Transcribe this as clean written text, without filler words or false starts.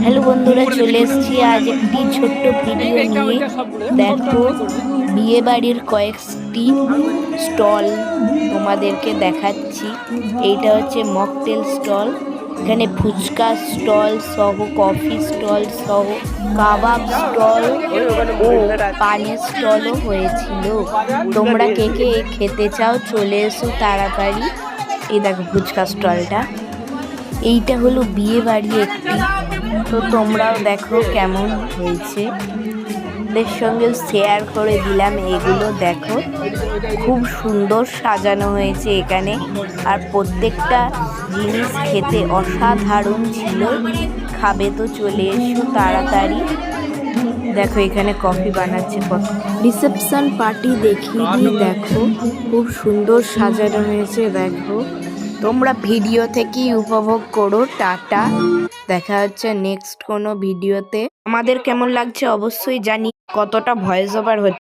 Hello বন্ধুরা, চলে এসেছি আজ একটি ছোট্ট ভিডিও নিয়ে। দেখো, বিয়ে বাড়ির কয়েকটি স্টল তোমাদেরকে দেখাচ্ছি। এইটা হচ্ছে মকটেল স্টল। এখানে ফুচকা স্টল সহ, কফি স্টল সহ, কাবাব স্টল ও পানের স্টলও হয়েছিল। তোমরা কে কে খেতে চাও চলে এসো তাড়াতাড়ি। এই দেখো ফুচকা স্টলটা। এইটা হলো বিয়ে বাড়ি একটি, তো তোমরাও দেখো কেমন হয়েছে। ওদের সঙ্গে শেয়ার করে দিলাম। এগুলো দেখো, খুব সুন্দর সাজানো হয়েছে এখানে, আর প্রত্যেকটা জিনিস খেতে অসাধারণ ছিল। খাবে তো চলে এসো তাড়াতাড়ি। দেখো এখানে কফি বানাচ্ছে। রিসেপশন পার্টি দেখিয়ে দিই। দেখো খুব সুন্দর সাজানো হয়েছে। দেখো, তোমরা ভিডিও থেকেই উপভোগ করো। টাটা, দেখা হচ্ছে নেক্সট কোনো ভিডিওতে। আমাদের কেমন লাগছে অবশ্যই জানি। কতটা ভয়েস ওভার হচ্ছে।